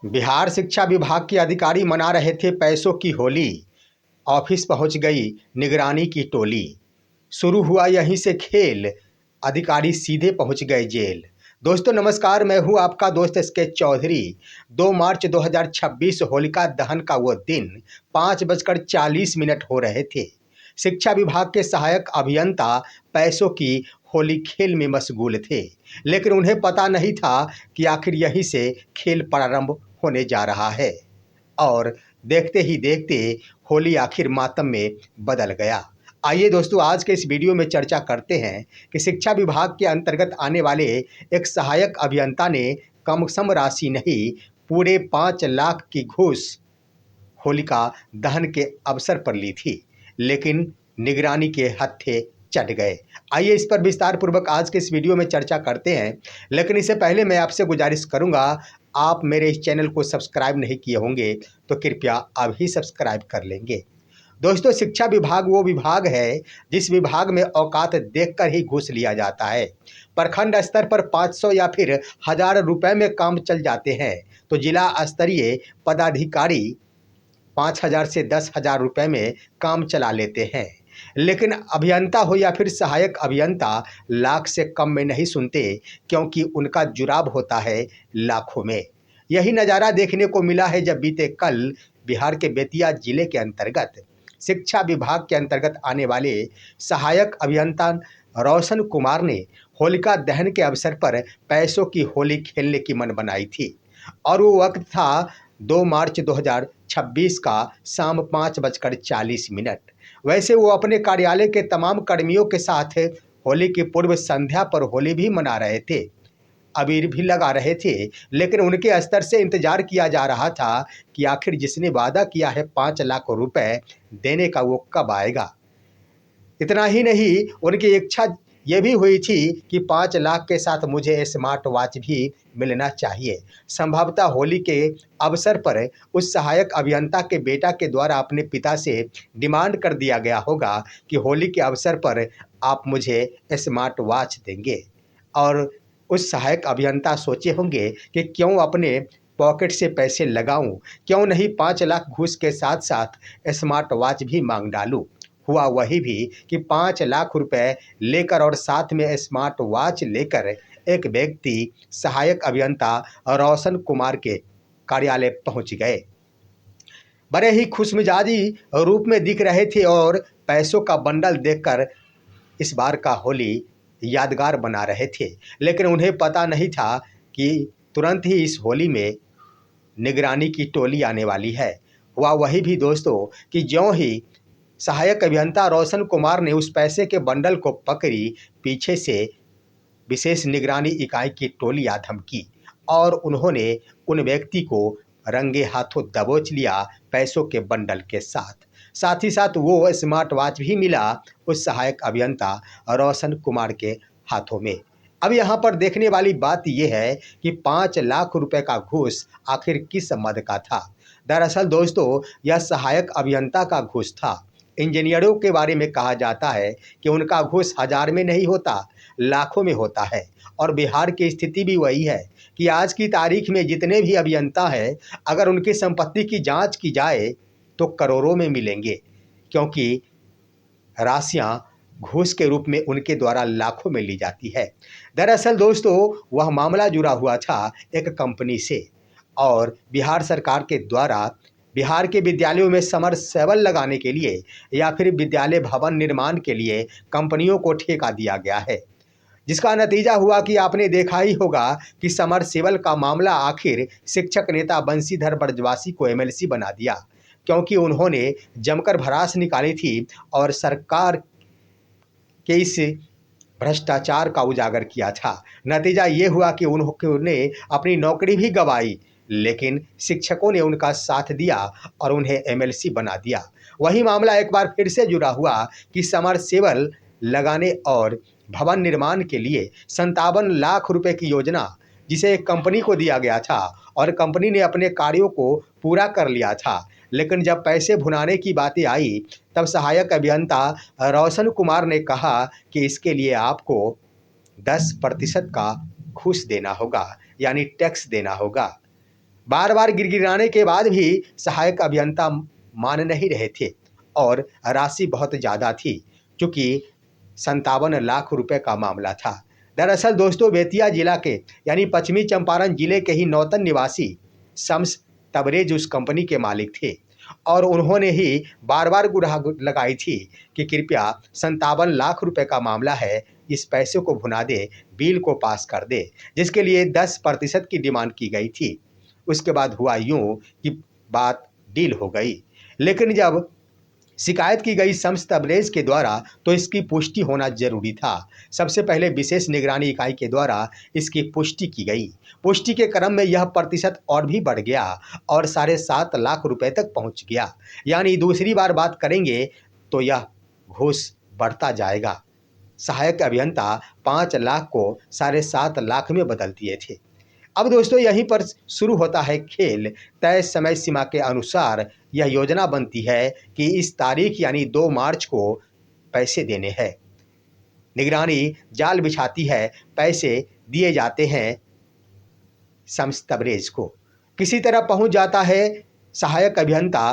बिहार शिक्षा विभाग के अधिकारी मना रहे थे पैसों की होली। ऑफिस पहुंच गई निगरानी की टोली। शुरू हुआ यहीं से खेल, अधिकारी सीधे पहुंच गए जेल। दोस्तों नमस्कार, मैं हूं आपका दोस्त एसके चौधरी। 2 मार्च 2026 होलिका दहन का वो दिन 5:40 हो रहे थे। शिक्षा विभाग के सहायक अभियंता पैसों की होली खेल में मशगूल थे, लेकिन उन्हें पता नहीं था कि आखिर यहीं से खेल प्रारंभ होने जा रहा है। और देखते ही देखते होली आखिर मातम में बदल गया। आइए दोस्तों, आज के इस वीडियो में चर्चा करते हैं कि शिक्षा विभाग के अंतर्गत आने वाले एक सहायक अभियंता ने कम सम राशि नहीं, पूरे 5 लाख की घूस होलिका दहन के अवसर पर ली थी, लेकिन निगरानी के हत्थे चढ़ गए। आइए इस पर विस्तार पूर्वक आज के इस वीडियो में चर्चा करते हैं, लेकिन इससे पहले मैं आपसे गुजारिश करूंगा, आप मेरे इस चैनल को सब्सक्राइब नहीं किए होंगे तो कृपया अभी सब्सक्राइब कर लेंगे। दोस्तों, शिक्षा विभाग वो विभाग है जिस विभाग में औकात देखकर ही घूस लिया जाता है। प्रखंड स्तर पर 500 या फिर 1000 रुपए में काम चल जाते हैं, तो जिला स्तरीय पदाधिकारी 5,000 से 10,000 रुपए में काम चला लेते हैं। लेकिन अभियंता हो या फिर सहायक अभियंता लाख से कम में नहीं सुनते, क्योंकि उनका जुराब होता है लाखों में। यही नज़ारा देखने को मिला है जब बीते कल बिहार के बेतिया जिले के अंतर्गत शिक्षा विभाग के अंतर्गत आने वाले सहायक अभियंता रोशन कुमार ने होलिका दहन के अवसर पर पैसों की होली खेलने की मन बनाई थी। और वो वक्त था 2 मार्च 2026 का शाम 5:40। वैसे वो अपने कार्यालय के तमाम कर्मियों के साथ होली की पूर्व संध्या पर होली भी मना रहे थे, अबीर भी लगा रहे थे, लेकिन उनके स्तर से इंतजार किया जा रहा था कि आखिर जिसने वादा किया है 5 लाख रुपए देने का, वो कब आएगा। इतना ही नहीं, उनकी इच्छा ये भी हुई थी कि 5 लाख के साथ मुझे स्मार्ट वॉच भी मिलना चाहिए। संभवतः होली के अवसर पर उस सहायक अभियंता के बेटा के द्वारा अपने पिता से डिमांड कर दिया गया होगा कि होली के अवसर पर आप मुझे स्मार्ट वॉच देंगे। और उस सहायक अभियंता सोचे होंगे कि क्यों अपने पॉकेट से पैसे लगाऊं, क्यों नहीं 5 लाख घूस के साथ साथ स्मार्ट वॉच भी मांग डालूं। हुआ वही भी कि 5 लाख रुपए लेकर और साथ में स्मार्ट वॉच लेकर एक व्यक्ति सहायक अभियंता रोशन कुमार के कार्यालय पहुंच गए। बड़े ही खुशमिजाजी रूप में दिख रहे थे और पैसों का बंडल देखकर इस बार का होली यादगार बना रहे थे, लेकिन उन्हें पता नहीं था कि तुरंत ही इस होली में निगरानी की टोली आने वाली है। हुआ वही भी दोस्तों कि ज्यों ही सहायक अभियंता रोशन कुमार ने उस पैसे के बंडल को पकड़ी, पीछे से विशेष निगरानी इकाई की टोली आ धमकी और उन्होंने उन व्यक्ति को रंगे हाथों दबोच लिया पैसों के बंडल के साथ। साथ ही साथ वो स्मार्ट वॉच भी मिला उस सहायक अभियंता रोशन कुमार के हाथों में। अब यहाँ पर देखने वाली बात यह है कि 5 लाख रुपए का घूस आखिर किस मद का था। दरअसल दोस्तों, यह सहायक अभियंता का घूस था। इंजीनियरों के बारे में कहा जाता है कि उनका घूस 1000 में नहीं होता, लाखों में होता है। और बिहार की स्थिति भी वही है कि आज की तारीख में जितने भी अभियंता हैं, अगर उनकी संपत्ति की जांच की जाए तो करोड़ों में मिलेंगे, क्योंकि राशियां घूस के रूप में उनके द्वारा लाखों में ली जाती है। दरअसल दोस्तों, वह मामला जुड़ा हुआ था एक कंपनी से, और बिहार सरकार के द्वारा बिहार के विद्यालयों में समरसेबल लगाने के लिए या फिर विद्यालय भवन निर्माण के लिए कंपनियों को ठेका दिया गया है, जिसका नतीजा हुआ कि आपने देखा ही होगा कि समरसेबल का मामला आखिर शिक्षक नेता बंशीधर ब्रजवासी को एमएलसी बना दिया, क्योंकि उन्होंने जमकर भड़ास निकाली थी और सरकार के इस भ्रष्टाचार का उजागर किया था। नतीजा ये हुआ कि उन्होंने अपनी नौकरी भी गंवाई, लेकिन शिक्षकों ने उनका साथ दिया और उन्हें एमएलसी बना दिया। वही मामला एक बार फिर से जुड़ा हुआ कि समरसेबल लगाने और भवन निर्माण के लिए 57 लाख रुपए की योजना जिसे एक कंपनी को दिया गया था, और कंपनी ने अपने कार्यों को पूरा कर लिया था, लेकिन जब पैसे भुनाने की बातें आई तब सहायक अभियंता रोशन कुमार ने कहा कि इसके लिए आपको 10% का घूस देना होगा, यानी टैक्स देना होगा। बार बार गिड़गिड़ाने के बाद भी सहायक अभियंता मान नहीं रहे थे और राशि बहुत ज़्यादा थी, क्योंकि 57 लाख रुपए का मामला था। दरअसल दोस्तों, बेतिया जिला के यानी पश्चिमी चंपारण जिले के ही नौतन निवासी शम्स तबरेज उस कंपनी के मालिक थे और उन्होंने ही बार बार गुहार लगाई थी कि कृपया 57 लाख रुपए का मामला है, इस पैसे को भुना दे, बिल को पास कर दे, जिसके लिए 10% की डिमांड की गई थी। उसके बाद हुआ यूं कि बात डील हो गई, लेकिन जब शिकायत की गई शम्स तबरेज के द्वारा तो इसकी पुष्टि होना जरूरी था। सबसे पहले विशेष निगरानी इकाई के द्वारा इसकी पुष्टि की गई। पुष्टि के क्रम में यह प्रतिशत और भी बढ़ गया और 7.5 लाख रुपए तक पहुंच गया। यानी दूसरी बार बात करेंगे तो यह घूस बढ़ता जाएगा। सहायक अभियंता 5 लाख को 7.5 लाख में बदल दिए थे। अब दोस्तों, यहीं पर शुरू होता है खेल। तय समय सीमा के अनुसार यह योजना बनती है कि इस तारीख यानी 2 मार्च को पैसे देने हैं। निगरानी जाल बिछाती है, पैसे दिए जाते हैं शम्स तबरेज को। किसी तरह पहुंच जाता है सहायक अभियंता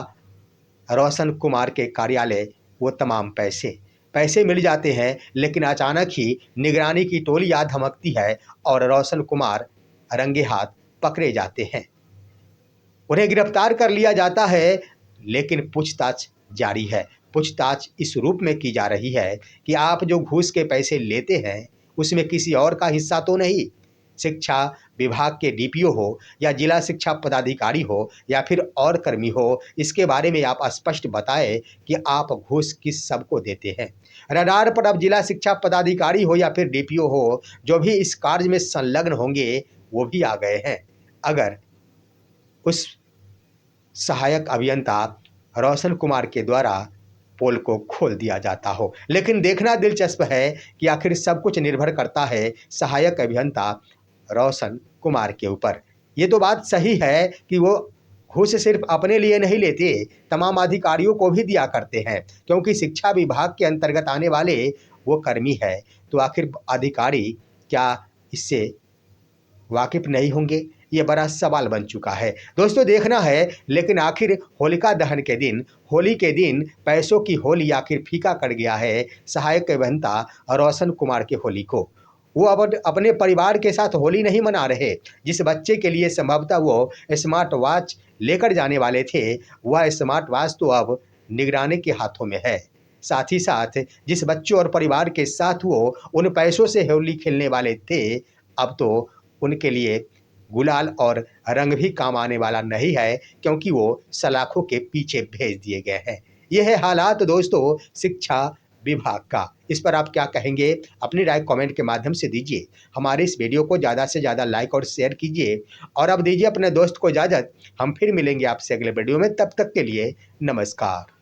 रोशन कुमार के कार्यालय वो तमाम पैसे मिल जाते हैं, लेकिन अचानक ही निगरानी की टोली आ धमकती है और रोशन कुमार रंगे हाथ पकड़े जाते हैं। उन्हें गिरफ्तार कर लिया जाता है, लेकिन पूछताछ जारी है। पूछताछ इस रूप में की जा रही है कि आप जो घूस के पैसे लेते हैं उसमें किसी और का हिस्सा तो नहीं। शिक्षा विभाग के डीपीओ हो या जिला शिक्षा पदाधिकारी हो या फिर और कर्मी हो, इसके बारे में आप स्पष्ट बताएं कि आप घूस किस सबको देते हैं। रडार पर अब जिला शिक्षा पदाधिकारी हो या फिर डीपीओ हो, जो भी इस कार्य में संलग्न होंगे वो भी आ गए हैं। अगर उस सहायक अभियंता रोशन कुमार के द्वारा पोल को खोल दिया जाता हो। लेकिन देखना दिलचस्प है कि आखिर सब कुछ निर्भर करता है सहायक अभियंता रोशन कुमार के ऊपर। ये तो बात सही है कि वो घूस सिर्फ अपने लिए नहीं लेते, तमाम अधिकारियों को भी दिया करते हैं, क्योंकि शिक्षा विभाग के अंतर्गत आने वाले वो कर्मी है। तो आखिर अधिकारी क्या इससे वाकिफ नहीं होंगे? ये बड़ा सवाल बन चुका है। दोस्तों, देखना है लेकिन आखिर होलिका दहन के दिन, होली के दिन पैसों की होली आखिर फीका कर गया है सहायक अभियंता रोशन कुमार के होली को। वो अब अपने परिवार के साथ होली नहीं मना रहे। जिस बच्चे के लिए संभवतः वो स्मार्ट वॉच लेकर जाने वाले थे, वह स्मार्ट वॉच तो अब निगरानी के हाथों में है। साथ ही साथ जिस बच्चों और परिवार के साथ वो उन पैसों से होली खेलने वाले थे, अब तो उनके लिए गुलाल और रंग भी काम आने वाला नहीं है, क्योंकि वो सलाखों के पीछे भेज दिए गए हैं। यह है हालात दोस्तों शिक्षा विभाग का। इस पर आप क्या कहेंगे? अपनी राय कमेंट के माध्यम से दीजिए। हमारे इस वीडियो को ज़्यादा से ज़्यादा लाइक और शेयर कीजिए और अब दीजिए अपने दोस्त को इजाज़त। हम फिर मिलेंगे आपसे अगले वीडियो में। तब तक के लिए नमस्कार।